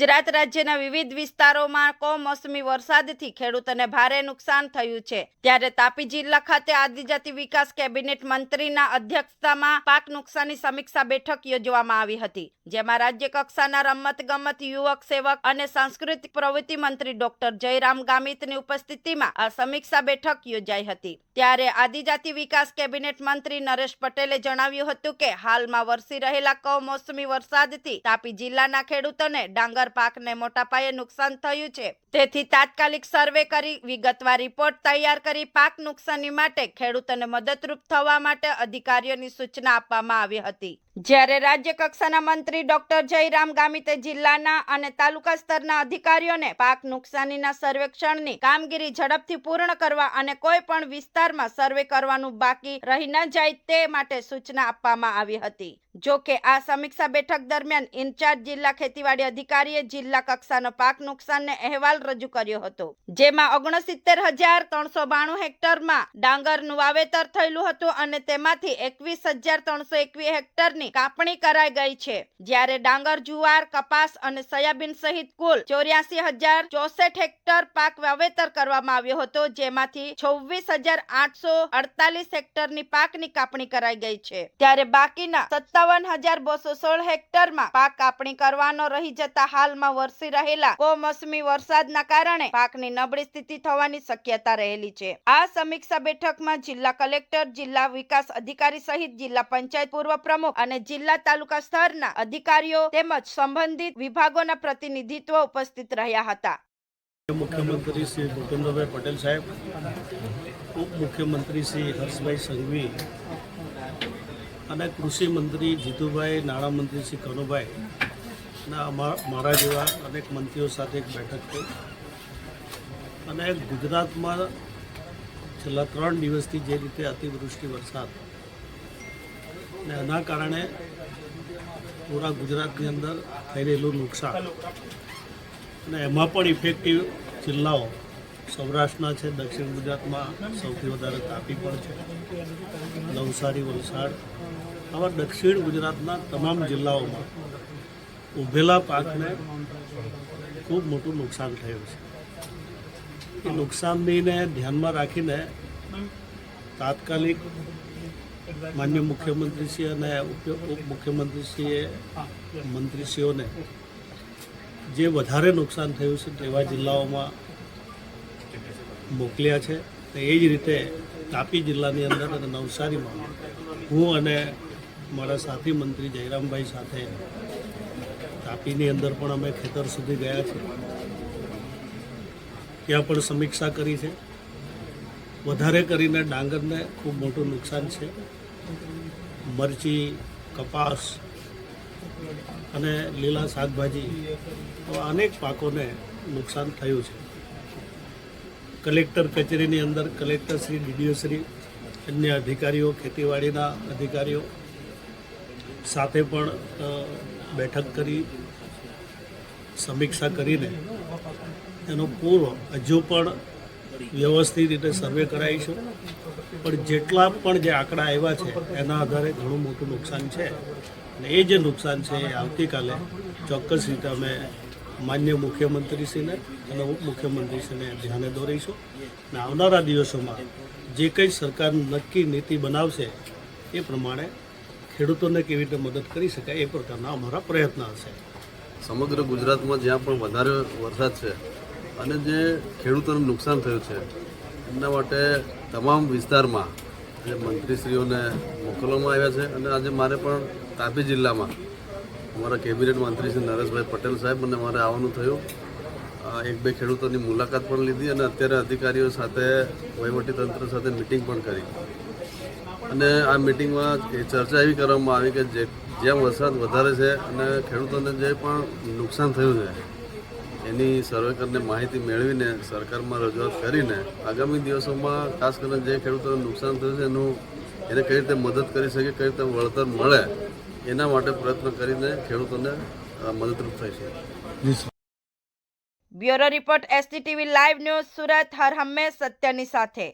ગુજરાત રાજ્યના વિવિધ વિસ્તારોમાં કમોસમી વરસાદથી ખેડૂતોને ભારે નુકસાન થયું છે। ત્યારે તાપી જિલ્લા ખાતે આદિજાતિ વિકાસ કેબિનેટ મંત્રીના અધ્યક્ષતામાં પાક નુકસાની સમીક્ષા બેઠક યોજવામાં આવી હતી, જેમાં રાજ્ય કક્ષાના રમતગમત, યુવક સેવક અને સાંસ્કૃતિક પ્રવૃત્તિ મંત્રી ડોક્ટર જયરામ ગામિતની ઉપસ્થિતિમાં આ સમીક્ષા બેઠક યોજાઈ હતી। ત્યારે આદિજાતિ વિકાસ કેબિનેટ મંત્રી નરેશ પટેલે જણાવ્યું હતું કે હાલમાં વરસી રહેલા કમોસમી વરસાદથી તાપી જિલ્લાના ખેડૂતોને ડાંગર પાકને મોટા પાયે નુકસાન થયું છે, તેથી તાત્કાલિક સર્વે કરી વિગતવાર રિપોર્ટ તૈયાર કરી પાક નુકસાની માટે ખેડૂતોને મદદરૂપ થવા માટે અધિકારીઓની સૂચના આપવામાં આવી હતી। જ્યારે રાજ્ય કક્ષાના મંત્રી ડોક્ટર જયરામ ગામિતે જિલ્લાના અને તાલુકા સ્તરના અધિકારીઓને પાક નુકસાનીના સર્વેક્ષણની કામગીરી ઝડપથી પૂર્ણ કરવા અને કોઈ પણ વિસ્તારમાં સર્વે કરવાનું બાકી રહી ન જાય તે માટે સૂચના આપવામાં આવી હતી। જો કે આ સમીક્ષા બેઠક દરમિયાન ઇન્ચાર્જ જિલ્લા ખેતીવાડી અધિકારીએ જિલ્લા કક્ષાનો પાક નુકસાનનો અહેવાલ રજૂ કર્યો હતો, જેમાં 69,392 હેક્ટરમાં ડાંગરનું વાવેતર થયેલું હતું અને તેમાંથી 21,321 હેક્ટરની કાપણી કરાઈ ગઈ છે। જ્યારે ડાંગર, જુવાર, કપાસ અને સોયાબીન સહિત કુલ 84,064 હેક્ટર પાક વાવેતર કરવામાં આવ્યો હતો, જેમાંથી 26,848 હેક્ટરની પાકની કાપણી કરાઈ ગઈ છે। ત્યારે બાકીના 57,216 હેક્ટરમાં પાક કાપણી કરવાનો રહી જતા હાલમાં વરસી રહેલા કમોસમી વરસાદના કારણે પાકની નબળી સ્થિતિ થવાની શક્યતા રહેલી છે। આ સમીક્ષા બેઠકમાં જિલ્લા કલેક્ટર, જિલ્લા વિકાસ અધિકારી સહિત જિલ્લા પંચાયત પૂર્વ પ્રમુખ અને જિલ્લા તાલુકા સ્તરના અધિકારીઓ તેમજ સંબંધિત વિભાગોના પ્રતિનિધિત્વ ઉપસ્થિત રહ્યા હતા। મુખ્યમંત્રી શ્રી ભૂપેન્દ્રભાઈ પટેલ સાહેબ, ઉપ મુખ્યમંત્રી શ્રી હર્ષભાઈ સંઘવી અને કૃષિ મંત્રી જીતુભાઈ, નાણામંત્રી શ્રી કનુભાઈ અને મારા જેવા અનેક મંત્રીઓ સાથે એક બેઠક થઈ અને ગુજરાતમાં છેલ્લા 3 દિવસથી જે રીતે અતિવૃષ્ટિ વરસાદ અને એના કારણે પૂરા ગુજરાતની અંદર થઈ રહેલું નુકસાન અને એમાં પણ ઇફેક્ટિવ જિલ્લાઓ સૌરાષ્ટ્રના છે, દક્ષિણ ગુજરાતમાં સૌથી વધારે તાપી પણ છે, નવસારી, વલસાડ, આવા દક્ષિણ ગુજરાતના તમામ જિલ્લાઓમાં ઉભેલા પાકને ખૂબ મોટું નુકસાન થયું છે। એ નુકસાનને ધ્યાનમાં રાખીને તાત્કાલિક માનનીય મુખ્યમંત્રીશ્રી અને ઉપ મુખ્યમંત્રીશ્રીએ મંત્રીશ્રીઓને જે વધારે નુકસાન થયું છે તેવા જિલ્લાઓમાં મોકલ્યા છે। એ જ રીતે તાપી જિલ્લાની અંદર અને નવસારીમાં હું અને મારા સાથી મંત્રી જયરામભાઈ સાથે તાપીની અંદર પણ અમે ખેતર સુધી ગયા છે, ત્યાં પણ સમીક્ષા કરી છે। વધારે કરીને ડાંગરને ખૂબ મોટું નુકસાન છે, મરચી, કપાસ અને લીલા શાકભાજી અનેક પાકોને નુકસાન થયું છે। કલેક્ટર કચેરીની અંદર કલેક્ટરશ્રી, ડીડીઓશ્રી, અન્ય અધિકારીઓ, ખેતીવાડીના અધિકારીઓ સાથે પણ બેઠક કરી સમીક્ષા કરીને એનો પૂર્વ હજુ પણ વ્યવસ્થિત રીતે સર્વે કરાવીશું, પણ જેટલા પણ જે આંકડા આવ્યા છે એના આધારે ઘણું મોટું નુકસાન છે અને એ જે નુકસાન છે એ આવતીકાલે ચોક્કસ રીતે અમે માન્ય મુખ્યમંત્રીશ્રીને અને ઉપ મુખ્યમંત્રીશ્રીને ધ્યાને દોરીશું અને આવનારા દિવસોમાં જે કંઈ સરકાર નક્કી નીતિ બનાવશે એ પ્રમાણે ખેડૂતોને કેવી રીતે મદદ કરી શકાય એ પ્રકારના અમારા પ્રયત્ન હશે। સમગ્ર ગુજરાતમાં જ્યાં પણ વધારે વરસાદ છે અને જે ખેડૂતોને નુકસાન થયું છે એમના માટે તમામ વિસ્તારમાં જે મંત્રીશ્રીઓને મોકલવામાં આવ્યા છે અને આજે મારે પણ તાપી જિલ્લામાં અમારા કેબિનેટ મંત્રી શ્રી નરેશભાઈ પટેલ સાહેબ અને મારે આવવાનું થયું। 1-2 ખેડૂતોની મુલાકાત પણ લીધી અને અત્યારે અધિકારીઓ સાથે, વહીવટીતંત્ર સાથે મિટિંગ પણ કરી અને આ મિટિંગમાં એ ચર્ચા એવી કરવામાં આવી કે જ્યાં વરસાદ વધારે છે અને ખેડૂતોને જે પણ નુકસાન થયું છે એની સર્વે કરીને માહિતી મેળવીને સરકારમાં રજૂઆત કરીને આગામી દિવસોમાં ખાસ કરીને જે ખેડૂતોને નુકસાન થયું છે એને કઈ રીતે મદદ કરી શકે, કઈ રીતે વળતર મળે એના માટે પ્રયત્ન કરીને ખેડૂતોને મદદરૂપ થઈશું। Bureau report, STTV live news, Surat. હર હંમેશ સત્યની સાથે।